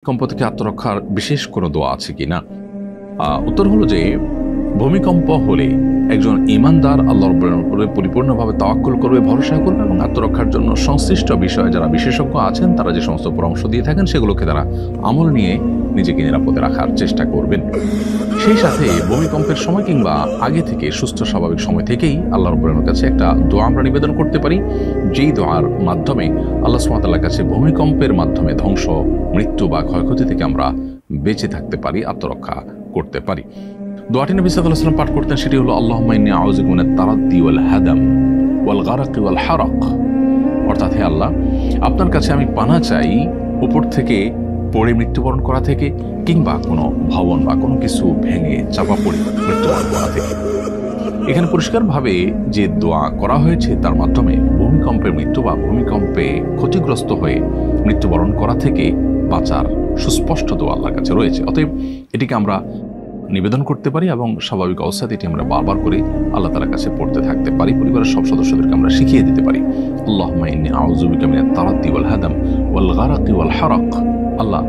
ভূমিকম্প থেকে আত্মরক্ষার বিশেষ কোনো দোয়া আছে কিনা? উত্তর হলো যে ভূমিকম্প হলে একজন ঈমানদার আল্লাহর উপরে পরিপূর্ণভাবে তাওয়াক্কুল করবে, ভরসা করবে এবং আত্মরক্ষার জন্য সংশ্লিষ্ট বিষয়ে যারা বিশেষজ্ঞ আছেন তারা যে সমস্ত পরামর্শ দিয়ে থাকেন সেগুলোকে তারা আমল নিয়ে নিজেকে নিরাপদে রাখার চেষ্টা করবেন। সেই সাথে ভূমিকম্পের সময় কিংবা আগে থেকে সুস্থ স্বাভাবিক সময় থেকেই আল্লাহর রাব্বুল কাছে একটা দোয়া আমরা নিবেদন করতে পারি, যেই দোয়ার মাধ্যমে আল্লাহ সুবহানাহু ওয়া তাআলার কাছে ভূমিকম্পের মাধ্যমে ধ্বংস, মৃত্যু বা ক্ষয়ক্ষতি থেকে আমরা বেঁচে থাকতে পারি, আত্মরক্ষা করতে পারি। দোয়াটি নবী সাল্লাল্লাহু আলাইহি ওয়াসাল্লাম পাঠ করতেন, সেটি হলো আল্লাহুম্মা ইন্নী আউযু বিকা মিনাত তারাদ্দি ওয়াল হাদাম ওয়াল গারাক ওয়াল হারাক। অর্থাৎ হে আল্লাহ, আপনার কাছে আমি পানা চাই উপর থেকে পড়ে মৃত্যুবরণ করা থেকে, কিংবা কোনো ভবন বা কোনো কিছু ভেঙে চাপা পড়ে মৃত্যুবরণ করা থেকে। এখানে পরিষ্কারভাবে যে দোয়া করা হয়েছে তার মাধ্যমে ভূমিকম্পের মৃত্যু বা ভূমিকম্পে ক্ষতিগ্রস্ত হয়ে মৃত্যুবরণ করা থেকে বাঁচার সুস্পষ্ট দোয়া আল্লাহর কাছে রয়েছে। অতএব এটিকে আমরা নিবেদন করতে পারি এবং স্বাভাবিক অবস্থাতে এটি আমরা বারবার করে আল্লাহ তাআলার কাছে পড়তে থাকতে পারি। পরিবারের সব সদস্যদেরকে আমরা শিখিয়ে দিতে পারি, আল্লাহুম্মা ইন্নী আউযু বিকা মিনাত তারাদ্দি ওয়াল হাদাম ওয়াল গারাক ওয়াল হারাক। আল্লাহ,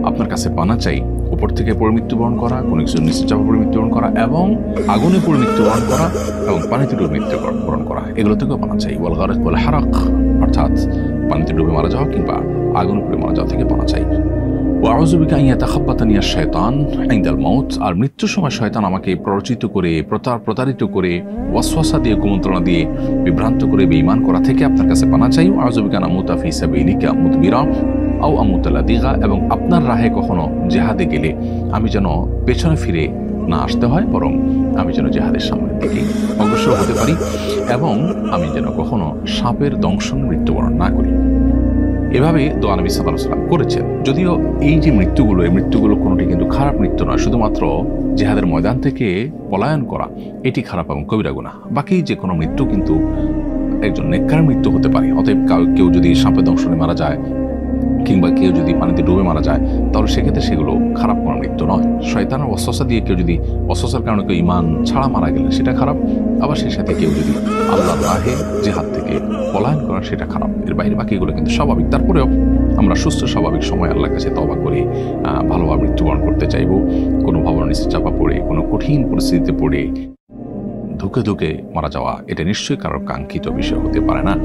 আপনার কাছে পানা চাই উপর থেকে পড়ে মৃত্যুবরণ করা, কোনো কিছু নিচে চাপা পড়ে মৃত্যুবরণ করা এবং আগুনে পড়ে মৃত্যুবরণ করা এবং পানিতে ডুবে মৃত্যুবরণ করা, এগুলো থেকেও পানা চাই। ওয়াল গারাক ওয়াল হারাক অর্থাৎ পানিতে ডুবে মারা যাওয়া কিংবা আগুনে পড়ে মারা যাওয়া থেকে পানা চাই। ওয়াউযু বিকা আন ইয়াতাখাব্বাতানি আশ-শায়তান ইনদাল মাউত। আর মৃত্যুর সময় শয়তান আমাকে প্ররোচিত করে, প্রতারিত করে, ওয়াসওয়াসা দিয়ে, কুমন্ত্রণা দিয়ে বিভ্রান্ত করে বেঈমান করা থেকে আপনার কাছে পানা চাই। ওয়াউযু বিকা আন আমুতা ফি সাবিলিকা মুদবিরা আও আমুতা লাদিগা। এবং আপনার রাহে কখনো জেহাদে গেলে আমি যেন পেছনে ফিরে না আসতে হয়, বরং আমি যেন জেহাদের সামনের দিকে অগ্রসর হতে পারি এবং আমি যেন কখনো সাপের দংশনে মৃত্যুবরণ না করি। এভাবে দোয়া নবী সাল্লাল্লাহু আলাইহি ওয়াসাল্লাম করেছেন। যদিও এই যে মৃত্যুগুলো, এই মৃত্যুগুলো কোনোটি কিন্তু খারাপ মৃত্যু নয়, শুধুমাত্র জিহাদের ময়দান থেকে পলায়ন করা এটি খারাপ এবং কবিরা গুনাহ। বাকি যে কোনো মৃত্যু কিন্তু একজন নেককার মৃত্যু হতে পারে। অতএব কেউ যদি সাপের দংশনে মারা যায় কিংবা কেউ যদি পানিতে ডুবে মারা যায়, তাহলে সেক্ষেত্রে সেগুলো খারাপ কোনো মৃত্যু নয়। শয়তানের ওয়াসওয়াসা দিয়ে কেউ যদি, ওয়াসওয়াসার কারণে কেউ ঈমান ছাড়া মারা গেলে সেটা খারাপ। আবার সেই সাথে কেউ যদি আল্লাহর রাহে জিহাদ থেকে পলায়ন করেন সেটা খারাপ। এর বাইরে বাকিগুলো কিন্তু স্বাভাবিক। তারপরেও আমরা সুস্থ স্বাভাবিক সময় আল্লাহর কাছে তওবা করে ভালোভাবে মৃত্যুবরণ করতে চাইব। কোনো ভবনের নিচে চাপা পড়ে, কোনো কঠিন পরিস্থিতিতে পড়ে ধুকে ধুকে মারা যাওয়া এটা নিশ্চয়ই কারোর কাঙ্ক্ষিত বিষয় হতে পারে না।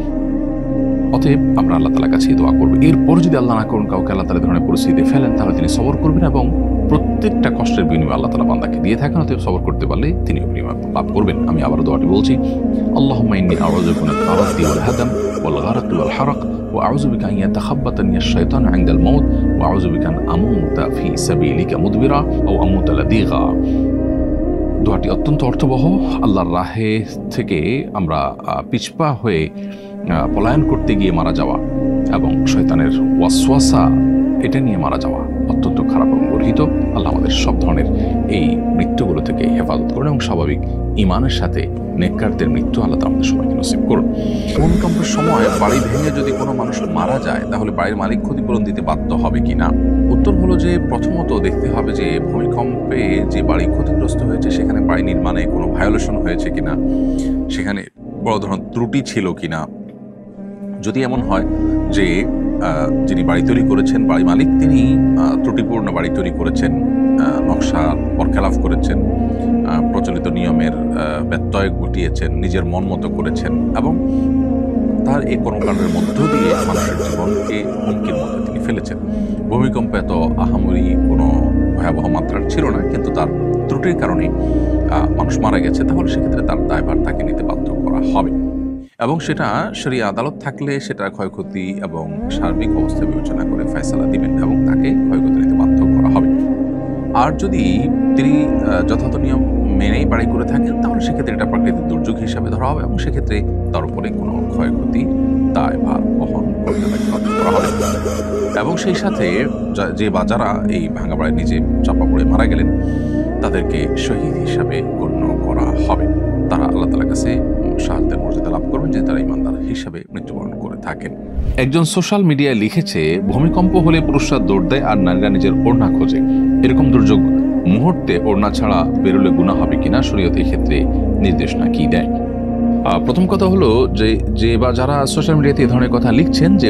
অতএব আমরা আল্লাহ তাআলার কাছে দোয়া করব। এরপর যদি আল্লাহ না করুন কাউকে আল্লাহ তাআলা ধরনের পরিস্থিতিতে ফেলেন, তাহলে তিনি সবর করবেন এবং প্রত্যেকটা কষ্টের বিনিময় আল্লাহ তাআলা বান্দাকে দিয়ে থাকেন। অতএব সবর করতে পারলে তিনি বিনিময় লাভ করবেন। আমি আবারও দোয়াটি বলছি, আল্লাহুম্মা ইন্নী আউযু বিকা মিনাত তারাদ্দি ওয়াল হাদাম ওয়াল গারাক ওয়াল হারাক ওয়া আউযু বিকা আন ইয়াতাখাব্বাতানি আশ-শায়তানু ইনদাল মাউত ওয়া আউযু বিকা আন আমুতা ফি সাবিলিকা মুদবিরা আও আমুতা লাদিগা। দোয়াটি অত্যন্ত অর্থবহ। আল্লাহর রাহে থেকে আমরা পিছপা হয়ে পলায়ন করতে গিয়ে মারা যাওয়া এবং শয়তানের ওয়াসওয়াসা এটা নিয়ে মারা যাওয়া অত্যন্ত খারাপ এবং গর্হিত। আল্লাহ আমাদের সব ধরনের এই মৃত্যুগুলো থেকে হেফাজত করুন এবং স্বাভাবিক ঈমানের সাথে নেককারদের মৃত্যু আল্লাহ তাআলা আমাদের সবাইকে নসিব করুন। ভূমিকম্পের সময় বাড়ি ভেঙে যদি কোনো মানুষ মারা যায়, তাহলে বাড়ির মালিক ক্ষতিপূরণ দিতে বাধ্য হবে কিনা? উত্তর হলো যে প্রথমত দেখতে হবে যে ভূমিকম্পে যে বাড়ি ক্ষতিগ্রস্ত হয়েছে সেখানে বাড়ি নির্মাণে কোনো ভায়োলেশন হয়েছে কিনা, সেখানে বড় ধরনের ত্রুটি ছিল কিনা। যদি এমন হয় যে যিনি বাড়ি তৈরি করেছেন, বাড়ি মালিক, তিনি ত্রুটিপূর্ণ বাড়ি তৈরি করেছেন, নকশার বরখেলাফ করেছেন, প্রচলিত নিয়মের ব্যত্যয় ঘটিয়েছেন, নিজের মন মতো করেছেন এবং তার এই কর্মকাণ্ডের মধ্য দিয়ে মানুষের জীবনকে হুমকির মধ্যে তিনি ফেলেছেন। ভূমিকম্প এত আহামরি কোনো ভয়াবহ মাত্রার ছিল না, কিন্তু তার ত্রুটির কারণে মানুষ মারা গেছে, তাহলে সেক্ষেত্রে তার দায়ভার তাকে নিতে বাধ্য করা হবে এবং সেটা শরিয়া আদালত থাকলে সেটা ক্ষয়ক্ষতি এবং সার্বিক অবস্থা বিবেচনা করে ফয়সালা দিবেন এবং তাকে ক্ষয়ক্ষতি নিতে বাধ্য করা হবে। আর যদি তিনি যথাযথ নিয়ম মেনেই বাড়ি করে থাকেন, তাহলে সেক্ষেত্রে এটা প্রাকৃতিক দুর্যোগ হিসাবে ধরা হবে এবং সেক্ষেত্রে তার উপরে কোনো ক্ষয়ক্ষতি দায়ভার বহন করতে করা হবে এবং সেই সাথে যে বা যারা এই ভাঙা বাড়ির নিচে চাপা পড়ে মারা গেলেন তাদেরকে শহীদ হিসাবে গণ্য করা হবে। তারা আল্লাহ তাআলার কাছে শাহাদাতের মর্যাদা লাভ করবেন যে তারা ঈমানদার হিসাবে মৃত্যুবরণ করে থাকেন। একজন সোশ্যাল মিডিয়ায় লিখেছে, ভূমিকম্প হলে পুরুষরা দৌড় দেয় আর নারীরা নিজের ওড়না খোঁজে। এরকম দুর্যোগ মুহূর্তে ওড়না ছাড়া বেরোলে গুনাহ হবে কিনা, শরীয়ত এই ক্ষেত্রে নির্দেশনা কি দেয়? প্রথম কথা হলো যে বা যারা সোশ্যাল মিডিয়াতে এই ধরনের কথা লিখছেন যে